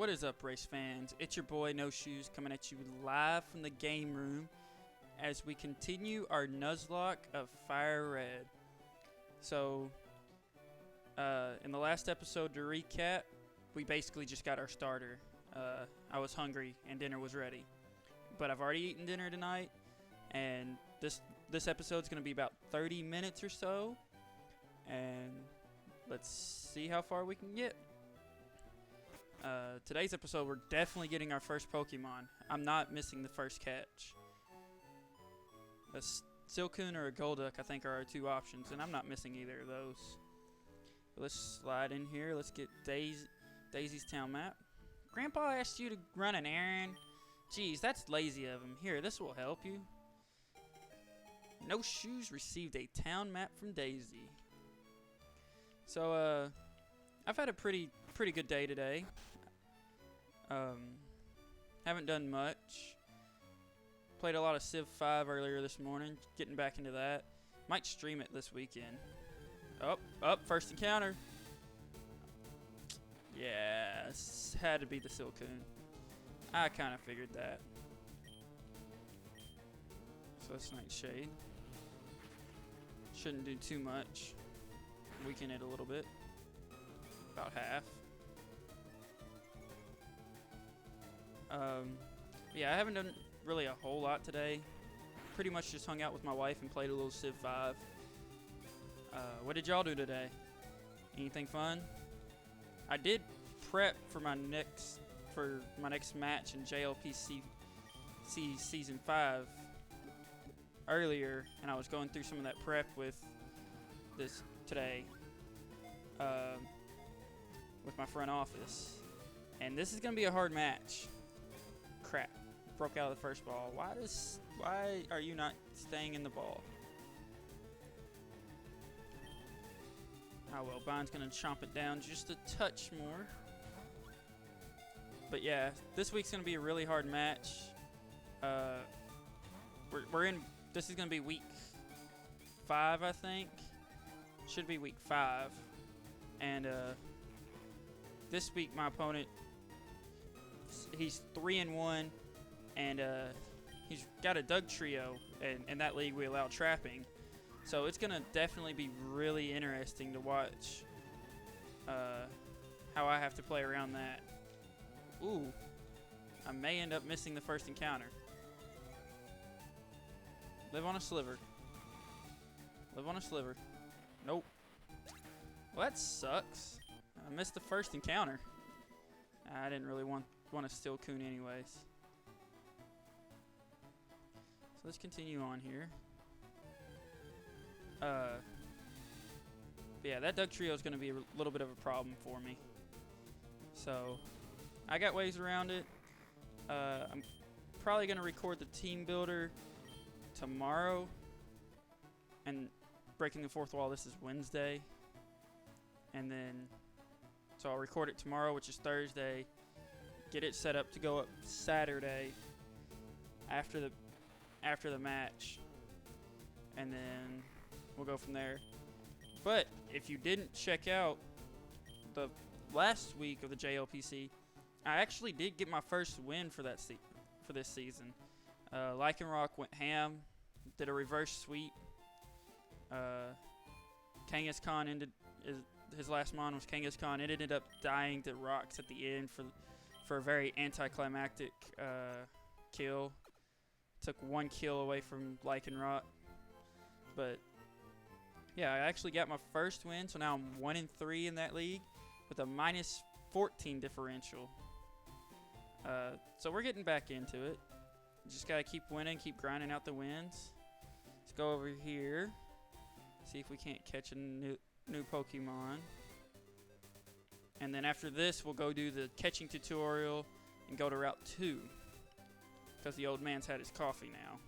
What is up, race fans? It's your boy No Shoes coming at you live from the game room as we continue our Nuzlocke of FireRed. So, in the last episode, to recap, we basically just got our starter. I was hungry and dinner was ready, but I've already eaten dinner tonight, and this episode's going to be about 30 minutes or so, and let's see how far we can get. Today's episode, we're definitely getting our first Pokemon. I'm not missing the first catch. A Silcoon or a Golduck, I think, are our two options, and I'm not missing either of those. Let's slide in here. Let's get Daisy's town map. Grandpa asked you to run an errand? Geez, that's lazy of him. Here, this will help you. No Shoes received a town map from Daisy. So, I've had a pretty good day today. Haven't done much. Played a lot of Civ 5 earlier this morning. Getting back into that. Might stream it this weekend. First encounter. Yeah, had to be the Silcoon. I kind of figured that. So that's Nightshade. Shouldn't do too much. Weaken it a little bit. About half. Yeah, I haven't done really a whole lot today. Pretty much just hung out with my wife and played a little Civ 5. What did y'all do today? Anything fun? I did prep for my next match in JLPC Season 5 earlier, and I was going through some of that prep with this today. With my front office, and this is gonna be a hard match. Crap, broke out of the first ball. Why are you not staying in the ball? Oh well, Bond's gonna chomp it down just a touch more. But yeah, this week's gonna be a really hard match. This is gonna be week 5, I think. Should be week 5, and this week my opponent, he's 3-1, and he's got a Doug trio, and in that league we allow trapping, so it's gonna definitely be really interesting to watch how I have to play around that. Ooh, I may end up missing the first encounter. Live on a sliver. Live on a sliver. Nope. Well, that sucks. I missed the first encounter. I didn't really want a Silcoon anyways. So let's continue on here. But yeah, that Doug trio is going to be a little bit of a problem for me. So I got ways around it. I'm probably going to record the team builder tomorrow. And breaking the fourth wall, this is Wednesday. And then so I'll record it tomorrow, which is Thursday. Get it set up to go up Saturday after the match, and then we'll go from there. But if you didn't check out the last week of the JLPC, I actually did get my first win for this season. Lycanroc went ham, did a reverse sweep. Kangaskhan ended his last mon was Kangaskhan. It ended up dying to rocks at the end for a very anticlimactic kill. Took one kill away from Lycanroc. But yeah, I actually got my first win, so now I'm 1-3 in that league with a -14 differential. So we're getting back into it. Just gotta keep winning, keep grinding out the wins. Let's go over here. See if we can't catch a new Pokemon. And then after this, we'll go do the catching tutorial and go to Route 2. Because the old man's had his coffee now.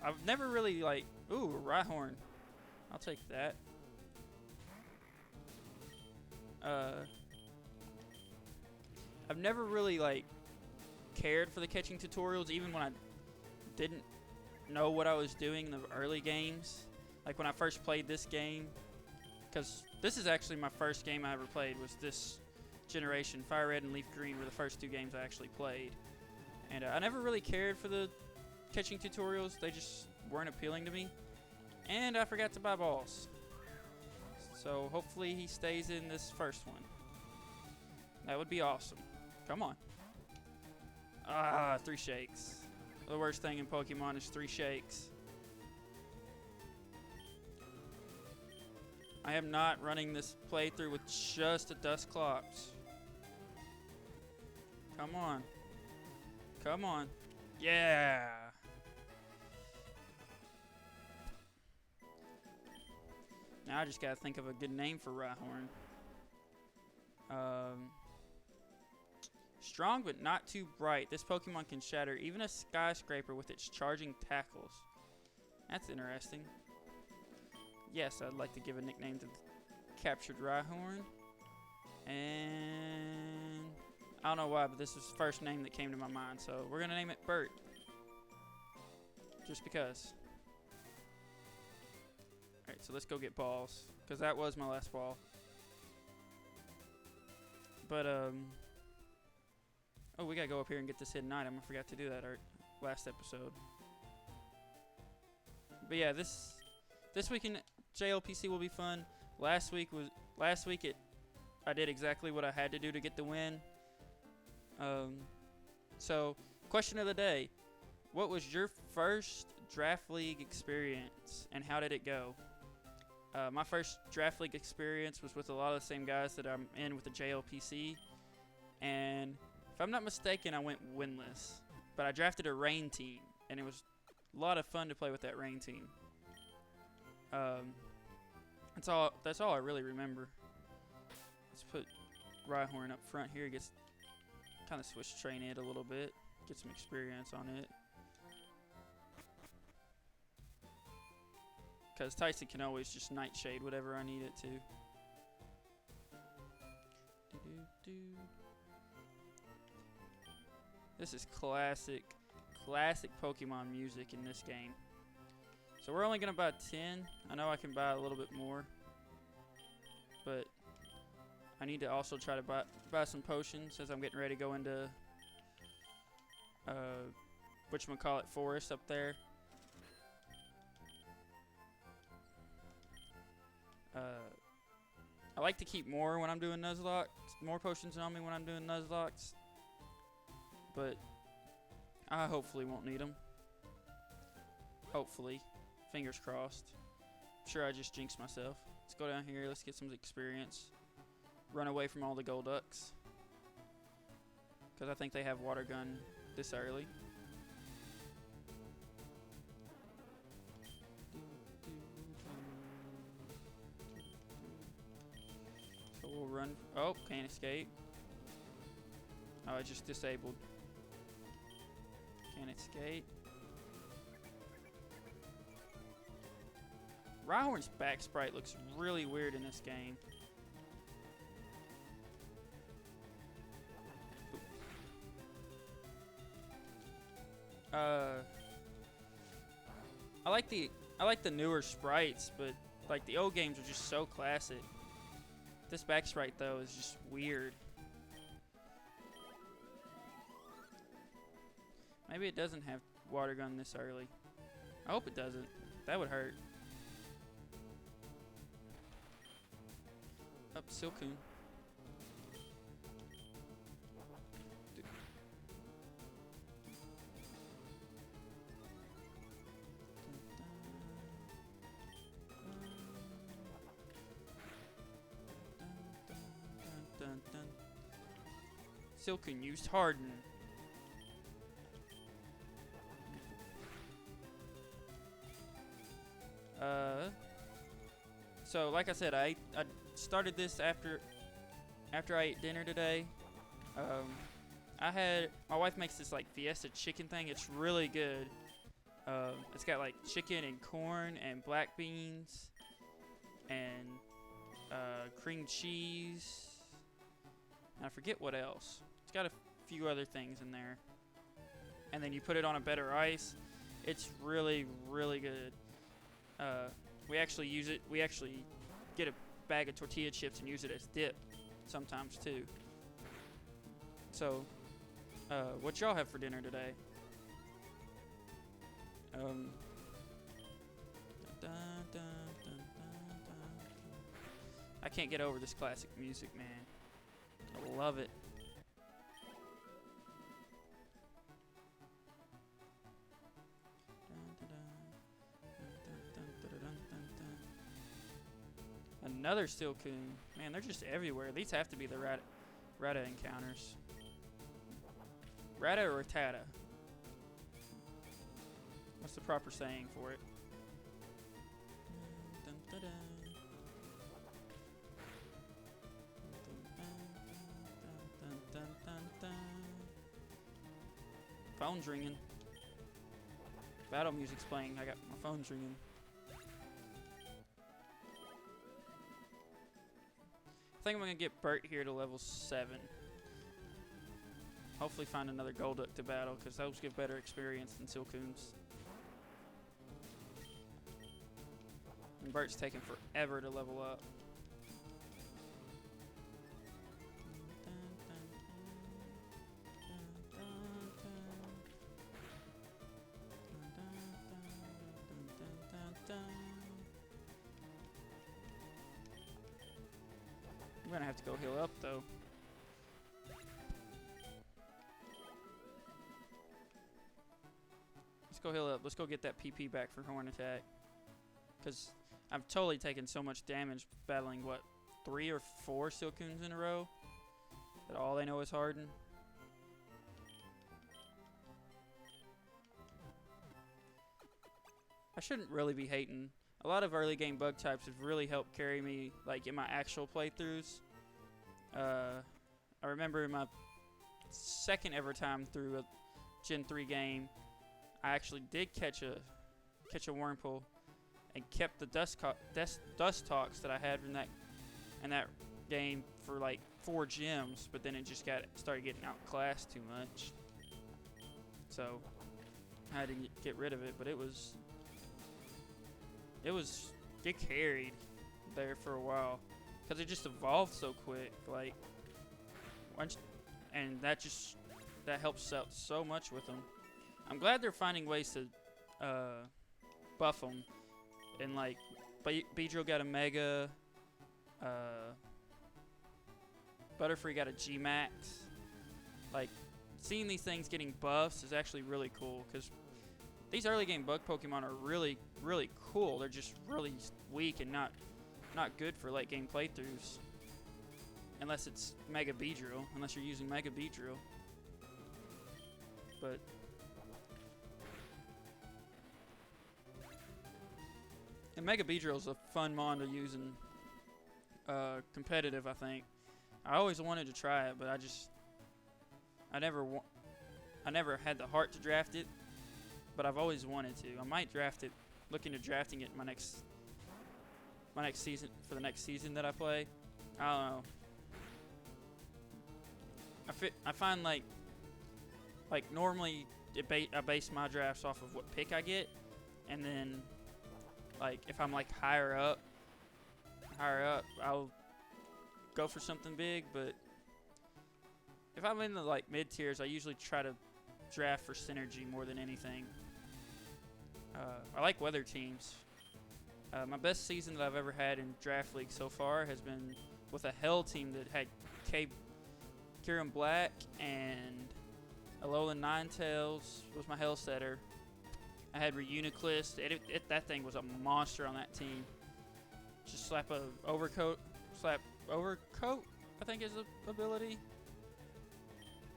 I've never really, ooh, a Rhyhorn. I'll take that. I've never really, cared for the catching tutorials, even when I didn't know what I was doing in the early games. Like when I first played this game, because this is actually my first game I ever played, was this generation. FireRed and Leaf Green were the first 2 games I actually played. And I never really cared for the catching tutorials. They just weren't appealing to me. And I forgot to buy balls. So hopefully he stays in this first one. That would be awesome. Come on. 3 shakes. The worst thing in Pokemon is 3 shakes. I am not running this playthrough with just a Dusclops. Come on. Come on. Yeah. Now I just gotta think of a good name for Rhyhorn. Strong but not too bright. This Pokemon can shatter even a skyscraper with its charging tackles. That's interesting. Yes, I'd like to give a nickname to the captured Rhyhorn. And I don't know why, but this was the first name that came to my mind, so we're gonna name it Bert. Just because. Alright, so let's go get balls, because that was my last ball. But, oh, we gotta go up here and get this hidden item. I forgot to do that last episode. But yeah, this week in JLPC will be fun. Last week I did exactly what I had to do to get the win. So question of the day: what was your first draft league experience, and how did it go? My first draft league experience was with a lot of the same guys that I'm in with the JLPC, and if I'm not mistaken, I went winless. But I drafted a rain team, and it was a lot of fun to play with that rain team. That's all I really remember. Let's put Rhyhorn up front here. Gets kind of switch train it a little bit, get some experience on it. Because Tyson can always just Nightshade whatever I need it to. This is classic Pokemon music in this game. So we're only going to buy 10. I know I can buy a little bit more. But I need to also try to buy some potions as I'm getting ready to go into whatchamacallit forest up there. I like to keep more when I'm doing Nuzlocke. More potions on me when I'm doing Nuzlocks. But I hopefully won't need them. Hopefully. Fingers crossed. I'm sure I just jinxed myself. Let's go down here. Let's get some experience. Run away from all the Golducks. Because I think they have Water Gun this early. So we'll run. Oh, can't escape. Oh, I just disabled. Can't escape. Rhyhorn's back sprite looks really weird in this game. I like the newer sprites, but like the old games are just so classic. This back sprite though is just weird. Maybe it doesn't have Water Gun this early. I hope it doesn't. That would hurt. Up Silcoon. Silcoon used Harden. So like I said, I started this after I ate dinner today. My wife makes this like Fiesta chicken thing. It's really good. It's got like chicken and corn and black beans and cream cheese. And I forget what else. It's got a few other things in there. And then you put it on a bed of rice. It's really, really good. We actually get a bag of tortilla chips and use it as dip sometimes too. So, what y'all have for dinner today? Dun, dun, dun, dun, dun. I can't get over this classic music, man. I love it. Another steel coon. Man, they're just everywhere. These have to be the Rata encounters. Rata or Tata? What's the proper saying for it? Phone's ringing. Battle music's playing. I got my phone's ringing. I think I'm gonna get Bert here to level 7. Hopefully find another Golduck to battle, because those give better experience than Silcoons. And Bert's taking forever to level up. I'm gonna have to go heal up though. Let's go heal up. Let's go get that PP back for Horn Attack. Because I've totally taken so much damage battling, what, 3 or 4 Silcoons in a row? That all they know is Harden. I shouldn't really be hating. A lot of early game bug types have really helped carry me, like, in my actual playthroughs. I remember in my second ever time through a Gen 3 game, I actually did catch a Wurmple and kept the dust talks that I had in that game for like 4 gems, but then it just started getting outclassed too much. So I had to get rid of it, but it carried there for a while because it just evolved so quick. Like and that helps out so much with them. I'm glad they're finding ways to buff them. And like Beedrill got a Mega, Butterfree got a G Max. Like seeing these things getting buffs is actually really cool because these early game bug Pokemon are really, really cool. They're just really weak and not good for late game playthroughs. Unless it's Mega Beedrill, unless you're using Mega Beedrill. But and Mega Beedrill is a fun mon to use in competitive, I think. I always wanted to try it, but I never had the heart to draft it. But I've always wanted to. I might draft it, looking to drafting it my next season, for the next season that I play. I don't know. I find like normally I base my drafts off of what pick I get, and then like if I'm like higher up, I'll go for something big. But if I'm in the like mid tiers, I usually try to draft for synergy more than anything. I like weather teams. My best season that I've ever had in Draft League so far has been with a Hell team that had Kyurem Black and Alolan Ninetales was my Hell setter. I had Reuniclus. That thing was a monster on that team. Just slap overcoat, I think is the ability.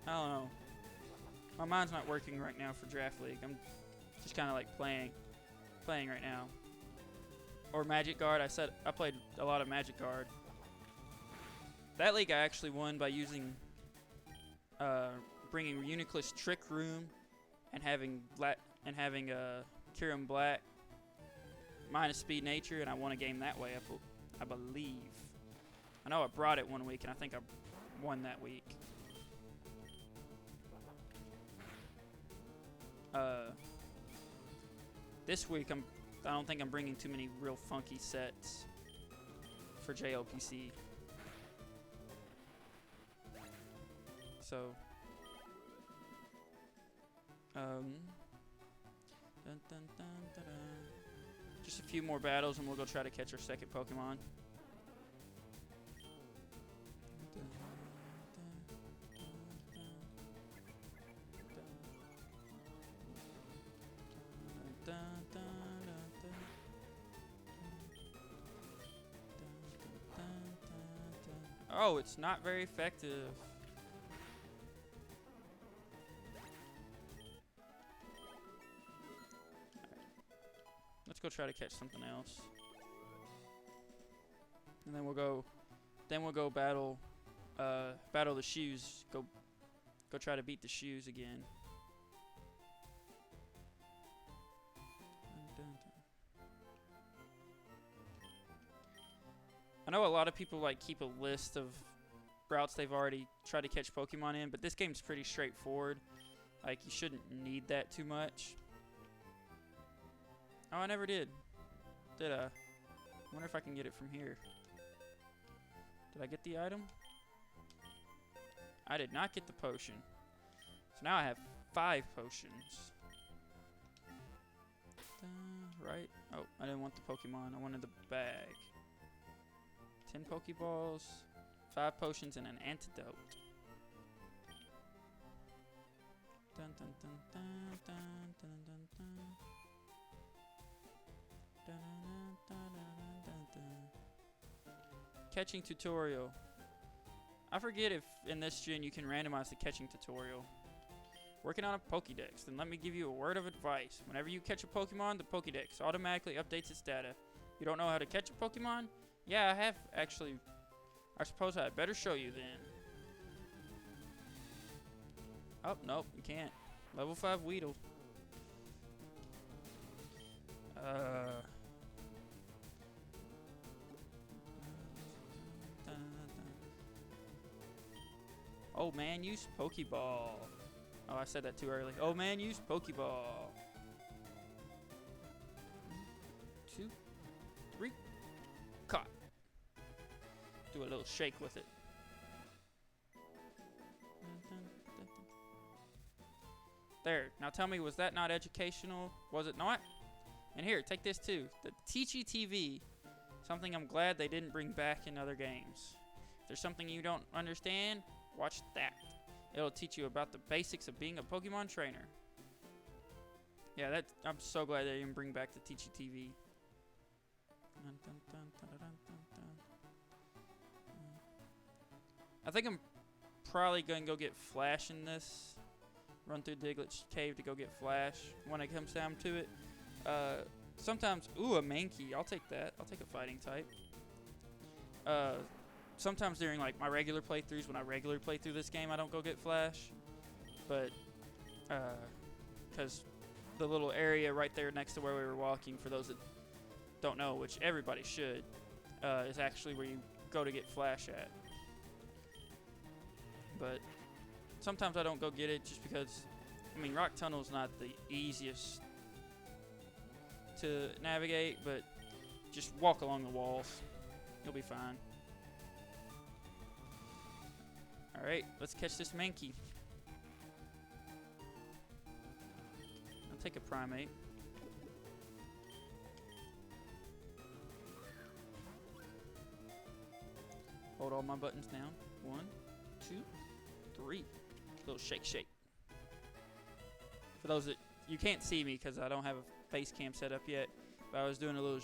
I don't know. My mind's not working right now for Draft League. I'm just kind of like playing right now. Or Magic Guard. I played a lot of Magic Guard. That league I actually won by using bringing Reuniclus Trick Room and having Kyurem Black minus Speed Nature, and I won a game that way. I believe. I know I brought it one week, and I think I won that week. This week I don't think I'm bringing too many real funky sets for JLPC. So Dun, dun, dun, dun, dun. Just a few more battles and we'll go try to catch our second Pokemon. Oh, it's not very effective. Let's go try to catch something else. And then we'll go battle battle the shoes. Go try to beat the shoes again. I know a lot of people like keep a list of routes they've already tried to catch Pokemon in, but this game's pretty straightforward. Like, you shouldn't need that too much. Oh, I never did. Did I? Wonder if I can get it from here. Did I get the item? I did not get the potion. So now I have 5 potions. Right? Oh, I didn't want the Pokemon. I wanted the bag. 10 Pokeballs, 5 potions, and an antidote. Dun, dun, dun, dun, dun, dun, dun, dun. Dun, dun, dun, dun, dun, dun. Catching tutorial. I forget if in this gen you can randomize the catching tutorial. Working on a Pokédex, then let me give you a word of advice. Whenever you catch a Pokemon, the Pokédex automatically updates its data. You don't know how to catch a Pokemon? Yeah, I have actually. I suppose I had better show you then. Oh, nope, you can't. Level 5 Weedle. Oh man, use Pokeball. Oh, I said that too early. Oh man, use Pokeball. 2, 3. Caught. Do a little shake with it. There. Now tell me, was that not educational? Was it not? And here, take this too. The Teachy TV. Something I'm glad they didn't bring back in other games. If there's something you don't understand, watch that. It'll teach you about the basics of being a Pokemon trainer. Yeah, I'm so glad they didn't bring back the Teachy TV. I think I'm probably going to go get Flash in this. Run through Diglett's cave to go get Flash when it comes down to it. Sometimes, ooh, a Mankey. I'll take that. I'll take a fighting type. Sometimes during like my regular playthroughs, when I regularly play through this game, I don't go get Flash. But, because the little area right there next to where we were walking, for those that don't know, which everybody should, is actually where you go to get Flash at. But sometimes I don't go get it just because, I mean, Rock Tunnel's not the easiest to navigate, but just walk along the walls. You'll be fine. Alright, let's catch this Mankey. I'll take a Primate. Hold all my buttons down. 1, 2, 3. Little shake, shake. For those that you can't see me because I don't have a face cam set up yet, but I was doing a little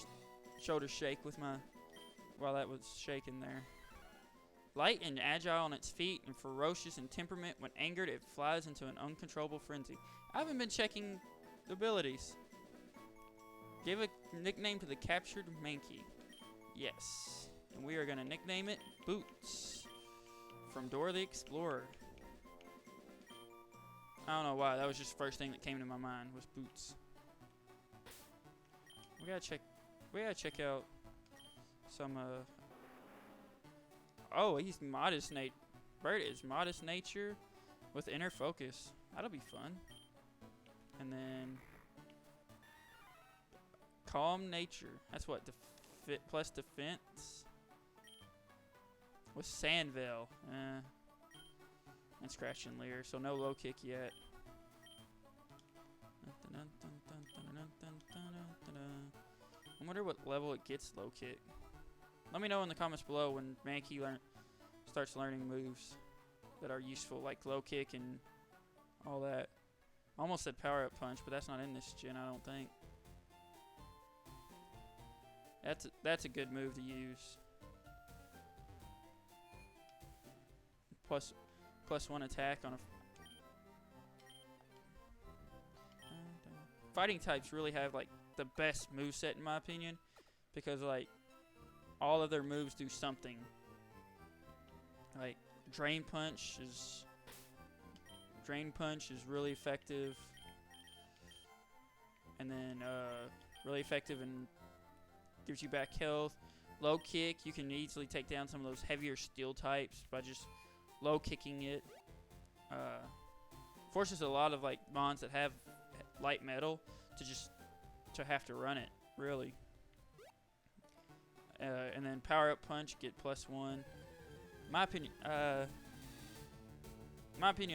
shoulder shake with my while that was shaking there. Light and agile on its feet and ferocious in temperament, when angered it flies into an uncontrollable frenzy. I haven't been checking the abilities. Give a nickname to the captured Mankey. Yes. And we are going to nickname it Boots from Dora the Explorer. I don't know why, that was just the first thing that came to my mind was Boots. We gotta check out some oh, he's modest Bert is modest nature with inner focus. That'll be fun. And then calm nature. That's what, plus defense with Sandvale. And Scratch and Leer, so no low kick yet. wonder what level it gets low kick. Let me know in the comments below when Mankey starts learning moves that are useful, like low kick and all that. I almost said power up punch, but that's not in this gen, I don't think. That's a good move to use. +1 attack on a. Fighting types really have like the best moveset in my opinion, because like all of their moves do something. Like Drain Punch is really effective, and then really effective and gives you back health. Low kick, you can easily take down some of those heavier steel types by just low kicking it. Forces a lot of like mons that have light metal to have to run it, really. And then power up punch, get +1. My opinion,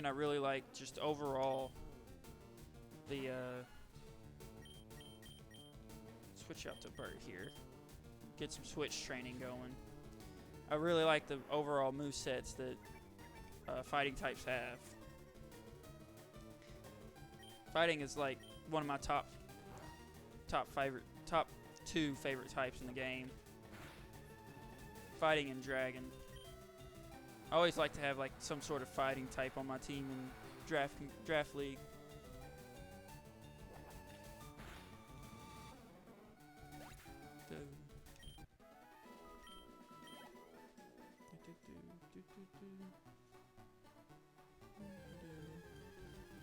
I really like just overall the switch out to Bert here. Get some switch training going. I really like the overall movesets that fighting types have. Fighting is like one of my top 2 favorite types in the game. Fighting and dragon. I always like to have like some sort of fighting type on my team in draft league.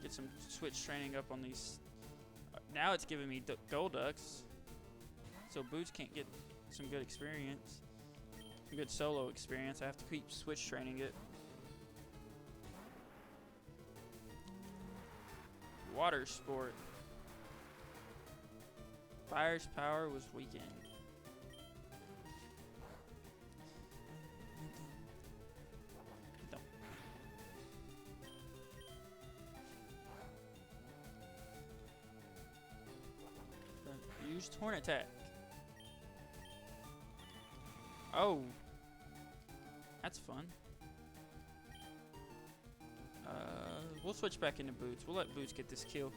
Get some switch training up on these. Now it's giving me gold ducks, so Boots can't get some good experience, some good solo experience. I have to keep switch training it. Water sport. Fire's power was weakened. Use Torn Attack. Oh. That's fun. We'll switch back into Boots. We'll let Boots get this kill.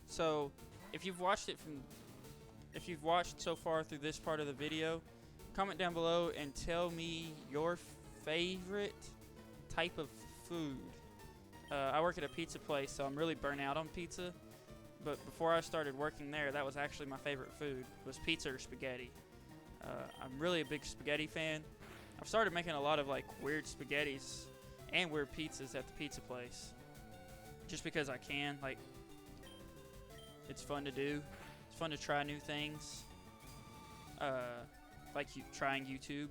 So, if you've watched so far through this part of the video, comment down below and tell me your favorite type of food. I work at a pizza place, so I'm really burnt out on pizza. But before I started working there, that was actually my favorite food, was pizza or spaghetti. I'm really a big spaghetti fan. I've started making a lot of like weird spaghettis and weird pizzas at the pizza place, just because I can. Like, it's fun to do. It's fun to try new things. Like trying YouTube.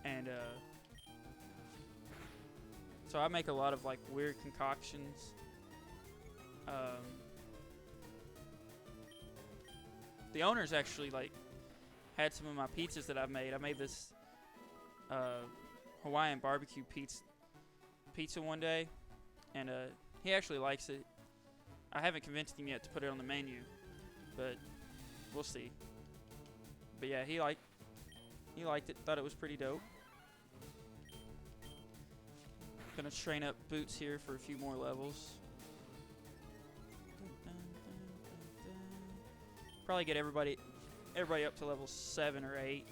And so I make a lot of like weird concoctions. The owners actually like had some of my pizzas that I've made. I made this Hawaiian barbecue pizza one day, and he actually likes it. I haven't convinced him yet to put it on the menu, but we'll see. But yeah, he liked it. Thought it was pretty dope. Gonna train up Boots here for a few more levels. Probably get everybody up to level 7 or 8.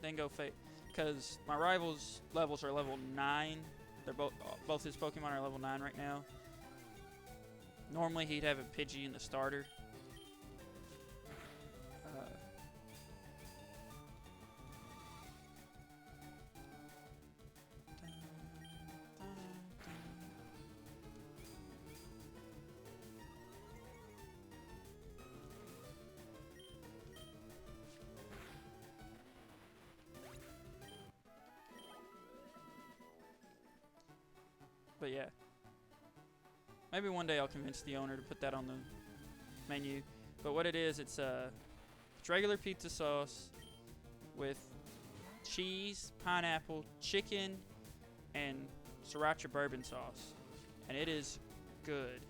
Then go because my rival's levels are level 9. They're both his Pokemon are level 9 right now. Normally he'd have a Pidgey in the starter. But yeah, maybe one day I'll convince the owner to put that on the menu. But what it is, it's regular pizza sauce with cheese, pineapple, chicken, and sriracha bourbon sauce, and it is good.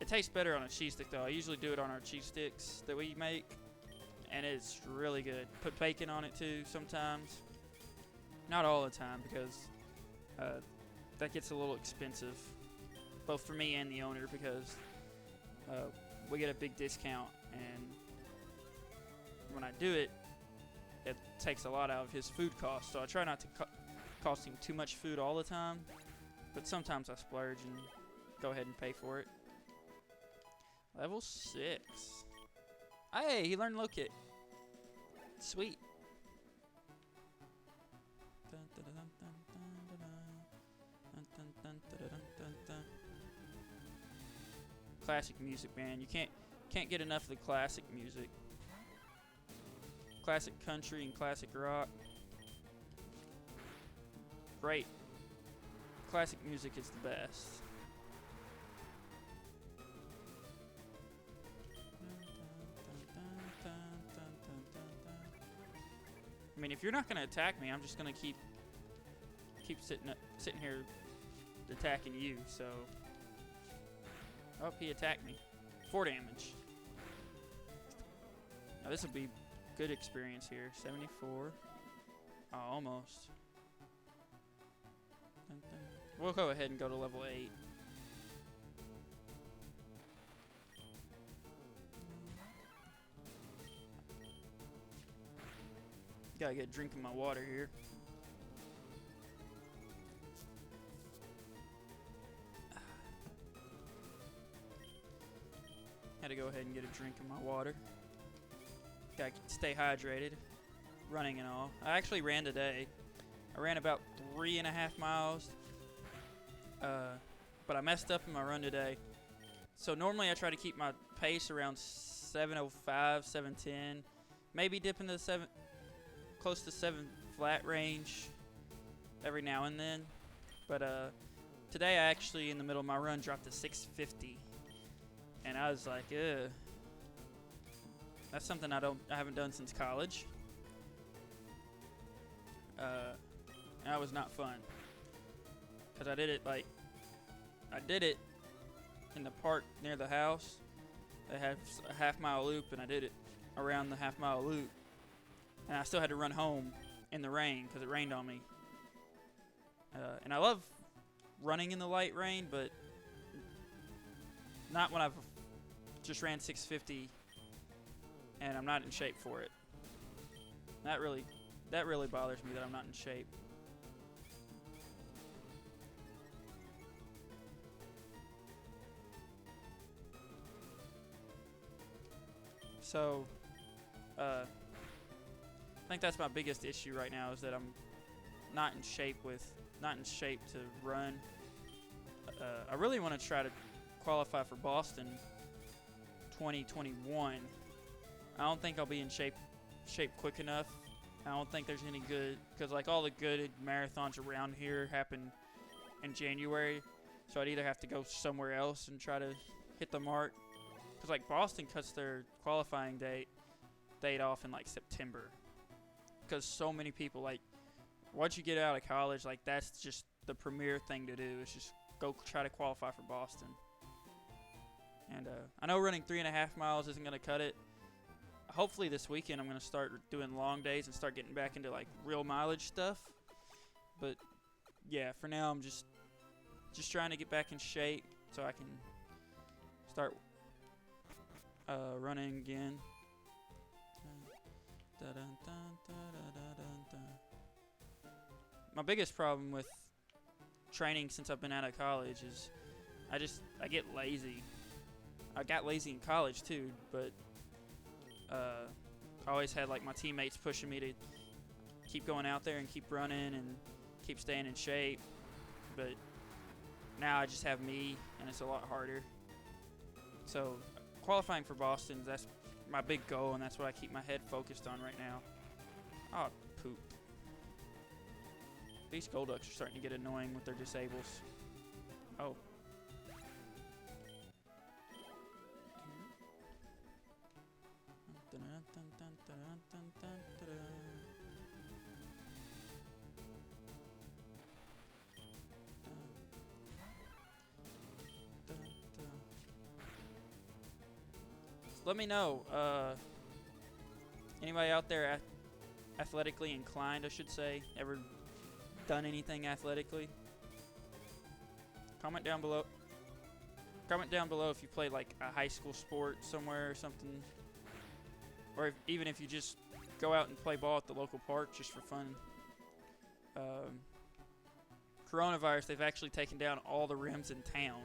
It tastes better on a cheese stick though. I usually do it on our cheese sticks that we make, and it's really good. Put bacon on it too sometimes. Not all the time because that gets a little expensive, both for me and the owner, because we get a big discount, and when I do it, it takes a lot out of his food costs. So I try not to cost him too much food all the time, but sometimes I splurge and go ahead and pay for it. Level 6. Hey, he learned low kick. Sweet. Classic music, man. You can't get enough of the classic music. Classic country and classic rock. Great. Classic music is the best. I mean, if you're not gonna attack me, I'm just gonna keep sitting here attacking you. So, oh, he attacked me. 4 damage. Now this will be good experience here. 74. Oh, almost. We'll go ahead and go to level 8. Gotta get a drink of my water here. Had to go ahead and get a drink of my water. Gotta stay hydrated, running and all. I actually ran today. I ran about 3.5 miles, but I messed up in my run today. So normally I try to keep my pace around 7:05, 7:10, maybe dip into the close to 7 flat range every now and then. But today I actually, in the middle of my run, dropped to 6:50, and I was like, ugh. That's something I haven't done since college. And that was not fun, cause I did it in the park near the house. They have a half-mile loop, and I did it around the half-mile loop, and I still had to run home in the rain because it rained on me. And I love running in the light rain, but not when I've just ran 650 and I'm not in shape for it. That really bothers me that I'm not in shape. So, I think that's my biggest issue right now, is that I'm not in shape to run. I really want to try to qualify for Boston 2021. I don't think I'll be in shape quick enough. I don't think there's any good, because like all the good marathons around here happen in January, so I'd either have to go somewhere else and try to hit the mark, because like Boston cuts their qualifying date off in like September, because so many people, like, once you get out of college, like that's just the premier thing to do, is just go try to qualify for Boston. And I know running 3.5 miles isn't going to cut it. Hopefully this weekend I'm going to start doing long days and start getting back into like real mileage stuff. But yeah, for now I'm just trying to get back in shape so I can start running again. My biggest problem with training since I've been out of college is I get lazy. I got lazy in college too, but I always had like my teammates pushing me to keep going out there and keep running and keep staying in shape. But now I just have me, and it's a lot harder. So qualifying for Boston, that's my big goal, and that's what I keep my head focused on right now. Oh, poop. These Golducks are starting to get annoying with their disables. Oh. Let me know. Anybody out there athletically inclined, I should say, ever done anything athletically? Comment down below. Comment down below if you played like a high school sport somewhere or something, or even if you just go out and play ball at the local park just for fun. Coronavirus, they've actually taken down all the rims in town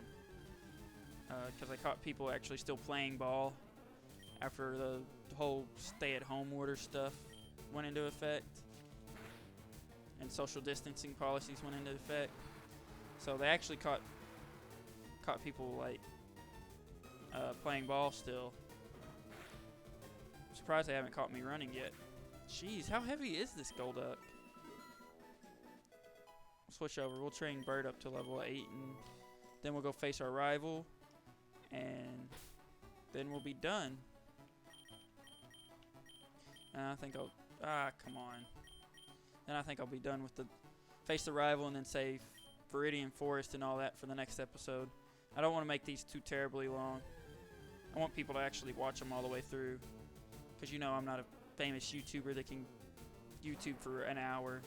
because I caught people actually still playing ball after the whole stay-at-home order stuff went into effect and social distancing policies went into effect. So they actually caught people like playing ball still. I'm surprised they haven't caught me running yet. Jeez, how heavy is this Golduck? Switch over. We'll train Bird up to level 8, and then we'll go face our rival, and then we'll be done. And I think I'll... come on. Then I think I'll be done with the face the rival and then save Viridian Forest and all that for the next episode. I don't want to make these too terribly long. I want people to actually watch them all the way through. Because you know I'm not a famous YouTuber that can YouTube for an hour.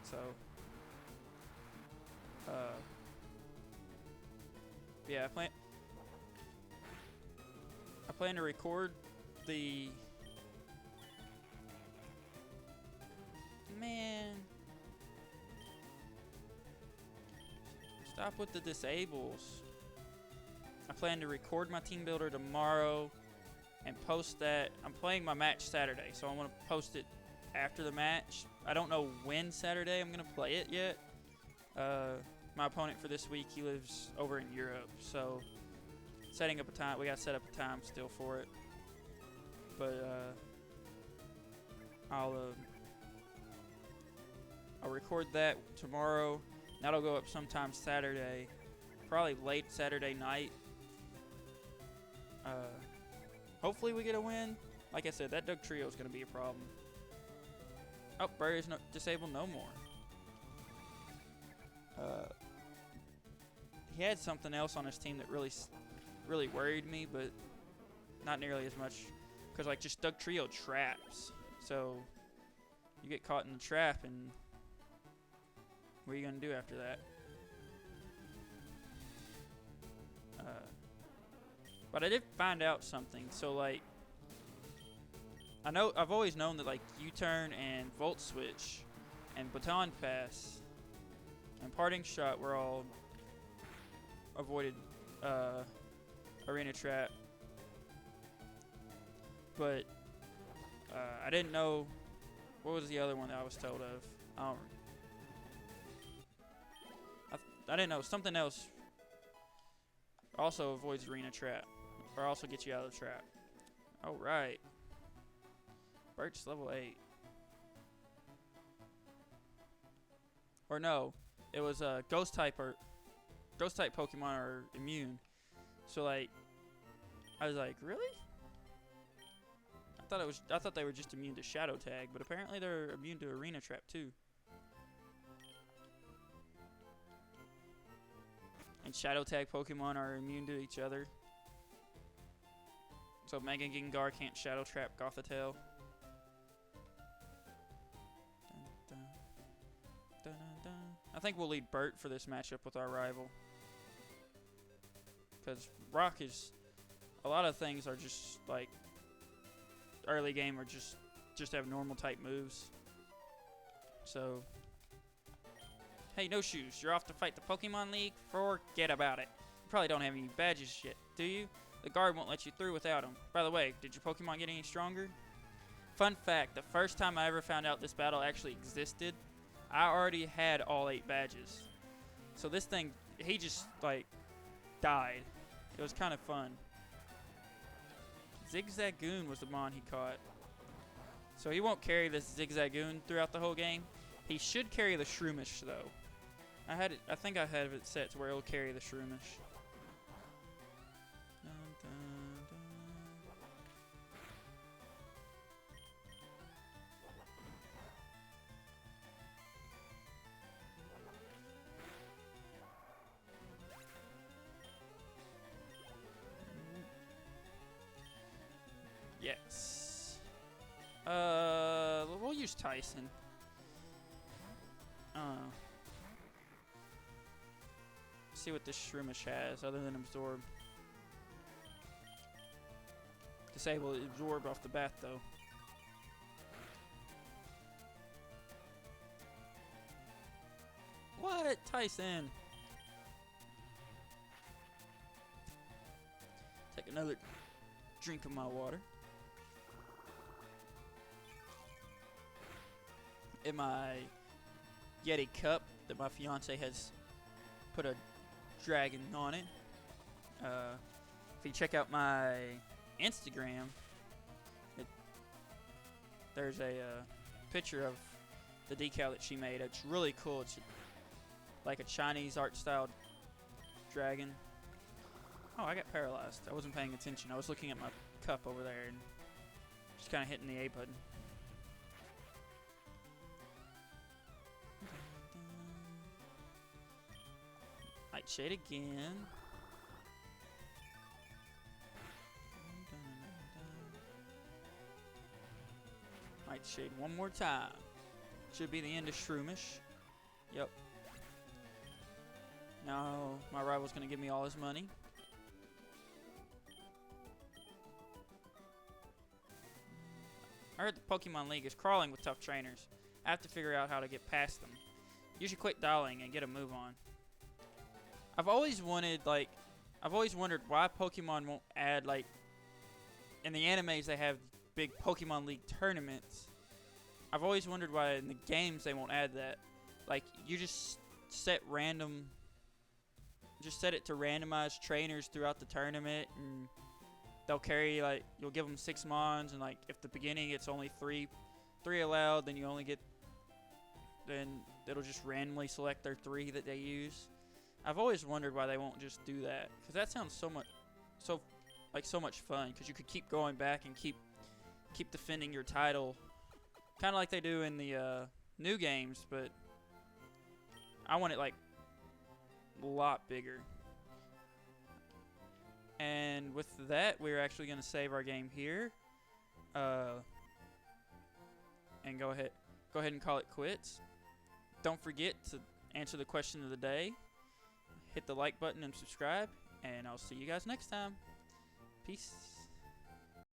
So, yeah, I plan to record the... Man. Stop with the disables. I plan to record my team builder tomorrow and post that. I'm playing my match Saturday, so I want to post it after the match. I don't know when Saturday I'm going to play it yet. My opponent for this week, he lives over in Europe, so setting up a time, we got to set up a time still for it. But I'll record that tomorrow. That'll go up sometime Saturday, probably late Saturday night. Hopefully we get a win. Like I said, that Doug Trio is going to be a problem. Oh, Bird is disabled no more. He had something else on his team that really worried me, but not nearly as much. Because, like, just Doug Trio traps. So, you get caught in the trap, and what are you going to do after that? But I did find out something. So, like, I've always known that, like, U-turn and Volt Switch and Baton Pass and Parting Shot were all avoided Arena Trap. But I didn't know, what was the other one that I was told of? I didn't know. Something else also avoids Arena Trap, or also gets you out of the trap. Oh, right. Birch level 8. Or no, it was Ghost type Pokemon are immune. So like, I was like, really? I thought they were just immune to Shadow Tag, but apparently they're immune to Arena Trap too. And Shadow Tag Pokemon are immune to each other. So Mega Gengar can't Shadow Trap Gothitelle. I think we'll lead Bert for this matchup with our rival. Because Rock is... A lot of things are just, like... Early game are just have normal type moves. So... Hey, No Shoes, you're off to fight the Pokemon League? Forget about it. You probably don't have any badges yet, do you? The guard won't let you through without them. By the way, did your Pokemon get any stronger? Fun fact, the first time I ever found out this battle actually existed, I already had all 8 badges. So this thing, he just, like, died. It was kind of fun. Zigzagoon was the mon he caught. So he won't carry this Zigzagoon throughout the whole game. He should carry the Shroomish though. I think I have it set to where it'll carry the Shroomish. Dun, dun, dun. Yes. We'll use Tyson. See what this Shroomish has other than Absorb. Disable Absorb off the bat though. What? Tyson? Take another drink of my water. In my Yeti cup that my fiance has put a dragon on it. If you check out my Instagram, there's a picture of the decal that she made. It's really cool. It's like a Chinese art style dragon. Oh, I got paralyzed. I wasn't paying attention. I was looking at my cup over there and just kind of hitting the A button. Nightshade again. Nightshade one more time. Should be the end of Shroomish. Yep. Now my rival's gonna give me all his money. I heard the Pokemon League is crawling with tough trainers. I have to figure out how to get past them. You should quit dialing and get a move on. I've always wondered why Pokemon won't add, like, in the animes they have big Pokemon League tournaments. I've always wondered why in the games they won't add that. Like, you just set it to randomize trainers throughout the tournament, and they'll carry, like, you'll give them 6 Mons, and, like, if the beginning it's only three allowed, then it'll just randomly select their 3 that they use. I've always wondered why they won't just do that, because that sounds so much fun, because you could keep going back and keep defending your title, kind of like they do in the new games, but I want it like a lot bigger. And with that, we're actually going to save our game here, and go ahead and call it quits. Don't forget to answer the question of the day. Hit the like button and subscribe, and I'll see you guys next time. Peace.